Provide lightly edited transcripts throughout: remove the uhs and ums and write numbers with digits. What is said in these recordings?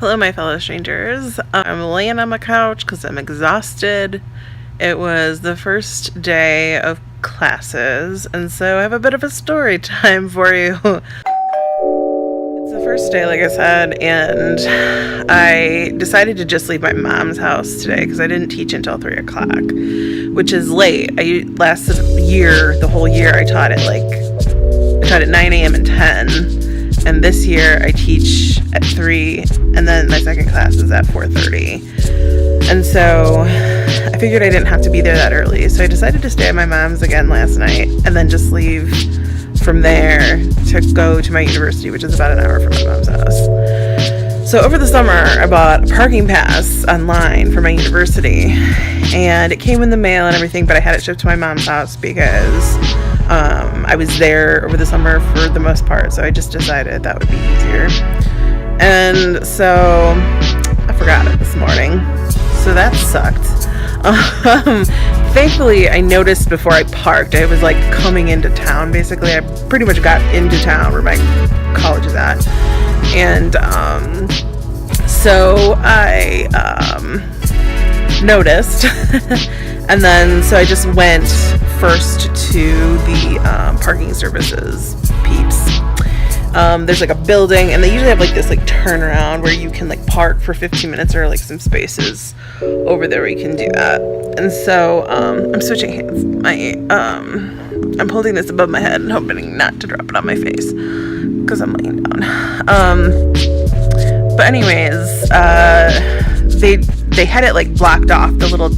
Hello, my fellow strangers. I'm laying on my couch because I'm exhausted. It was the first day of classes, and so I have a bit of a story time for you. It's the first day, like I said, and I decided to just leave my mom's house today because I didn't teach until 3 o'clock, which is late. Last year, the whole year, I taught at 9 a.m. and 10. And this year I teach at 3, and then my second class is at 4:30. And so I figured I didn't have to be there that early. So I decided to stay at my mom's again last night and then just leave from there to go to my university, which is about an hour from my mom's house. So over the summer, I bought a parking pass online for my university, and it came in the mail and everything, but I had it shipped to my mom's house because I was there over the summer for the most part, so I just decided that would be easier. And so I forgot it this morning, so that sucked. Thankfully, I noticed before I parked. I was coming into town, basically. I pretty much got into town where my college is at. And so I noticed. And then so I just went first to the parking services peeps. There's a building, and they usually have this turnaround where you can park for 15 minutes, or some spaces over there where you can do that. And so I'm switching hands. I'm holding this above my head and hoping not to drop it on my face because I'm laying down. But anyways, they had it blocked off, the little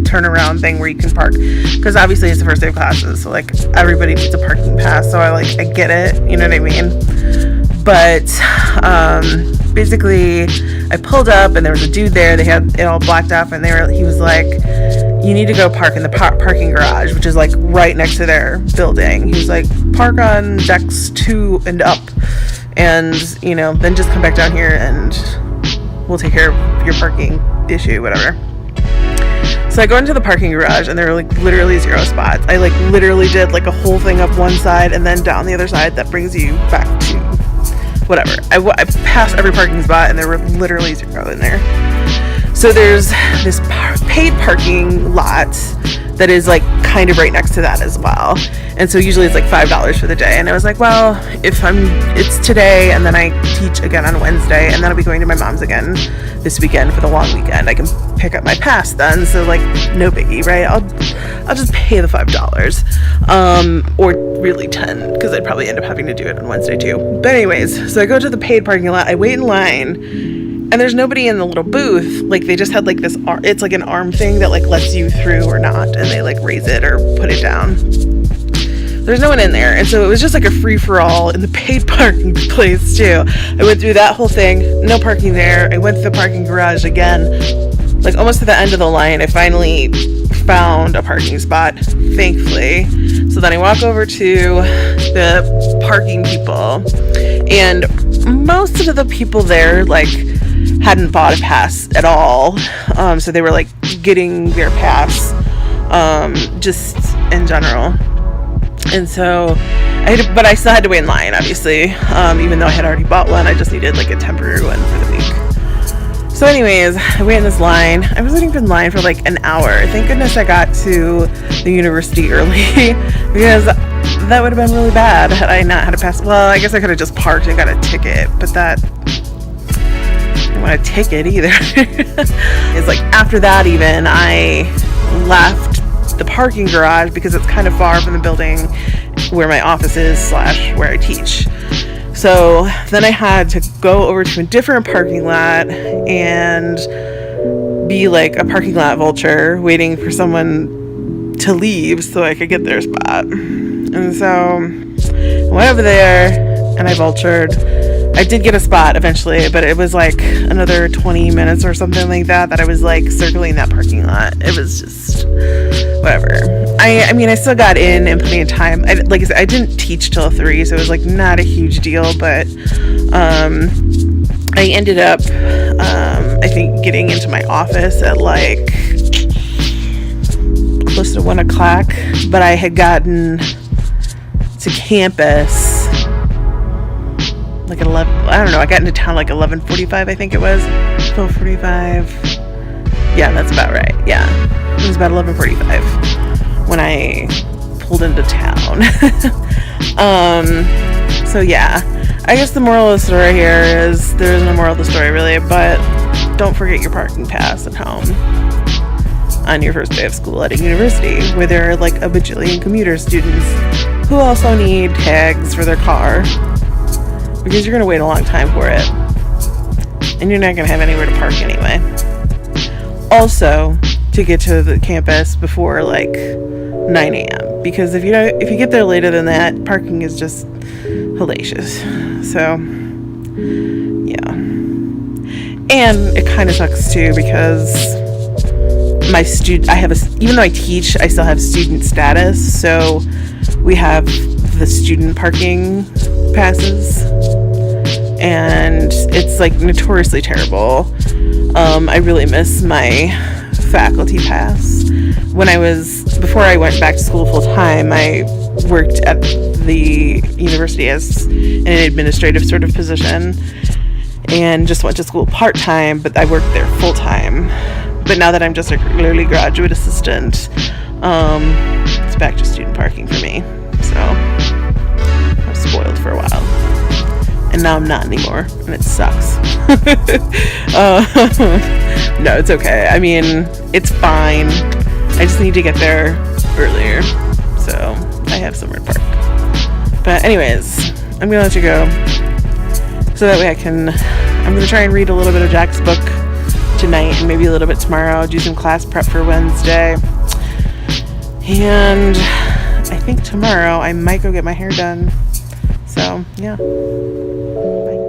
turnaround thing where you can park, because obviously it's the first day of classes, so everybody needs a parking pass. So I get it, you know what I mean? But basically I pulled up and there was a dude there. They had it all blocked off, and he was like, you need to go park in the parking garage, which is right next to their building. He was like, park on decks 2 and up, and then just come back down here and we'll take care of your parking issue, whatever. So I go into the parking garage, and there are literally 0 spots. I literally did a whole thing up one side and then down the other side that brings you back to whatever. I passed every parking spot, and there were literally 0 in there. So there's this paid parking lot that is kind of right next to that as well. And so usually it's $5 for the day. And I was like, well, it's today, and then I teach again on Wednesday, and then I'll be going to my mom's again this weekend for the long weekend. I can pick up my pass then, so no biggie, right? I'll just pay the $5, or really 10, because I'd probably end up having to do it on Wednesday too. But anyways, so I go to the paid parking lot, I wait in line, and there's nobody in the little booth. They just had this arm, it's an arm thing that lets you through or not, and they raise it or put it down. There's no one in there, and so it was just a free-for-all in the paid parking place too. I went through that whole thing, no parking there. I went to the parking garage again, almost to the end of the line. I finally found a parking spot, thankfully. So then I walk over to the parking people, and most of the people there hadn't bought a pass at all, so they were getting their pass just in general. And so but I still had to wait in line, obviously, even though I had already bought one. I just needed a temporary one for the week. So anyways, I wait in this line. I was waiting in line for an hour. Thank goodness I got to the university early because that would have been really bad had I not had a pass. Well, I guess I could have just parked and got a ticket, but I didn't want a ticket either. It's after that even, I left the parking garage because it's kind of far from the building where my office is / where I teach. So then I had to go over to a different parking lot and be a parking lot vulture, waiting for someone to leave so I could get their spot. And so I went over there and I vultured. I did get a spot eventually, but it was another 20 minutes or something like that I was circling that parking lot. It was just whatever. I mean, I still got in plenty of time. I said, I didn't teach till 3, so it was not a huge deal, but I ended up I think getting into my office at close to 1 o'clock, but I had gotten to campus like at 11. I don't know. I got into town like 11:45. I think it was 12:45. Yeah, that's about right. Yeah, it was about 11:45 when I pulled into town. So yeah, I guess the moral of the story here is there isn't a moral of the story really, but don't forget your parking pass at home on your first day of school at a university where there are like a bajillion commuter students who also need tags for their car, because you're going to wait a long time for it and you're not going to have anywhere to park anyway. Also, to get to the campus before like 9 a.m. because if you get there later than that, parking is just hellacious. So yeah, and it kind of sucks too because even though I teach, I still have student status, so we have the student parking passes, and it's like notoriously terrible. I really miss my faculty pass. Before I went back to school full time, I worked at the university as an administrative sort of position and just went to school part time, but I worked there full time. But now that I'm just a regularly graduate assistant, it's back to student parking for me. So I was spoiled for a while. And now I'm not anymore, and it sucks. No, it's okay. I mean, it's fine. I just need to get there earlier, so I have somewhere to park. But anyways, I'm gonna let you go, so that way I'm gonna try and read a little bit of Jack's book tonight, and maybe a little bit tomorrow, do some class prep for Wednesday. And I think tomorrow I might go get my hair done. So, yeah. Bye.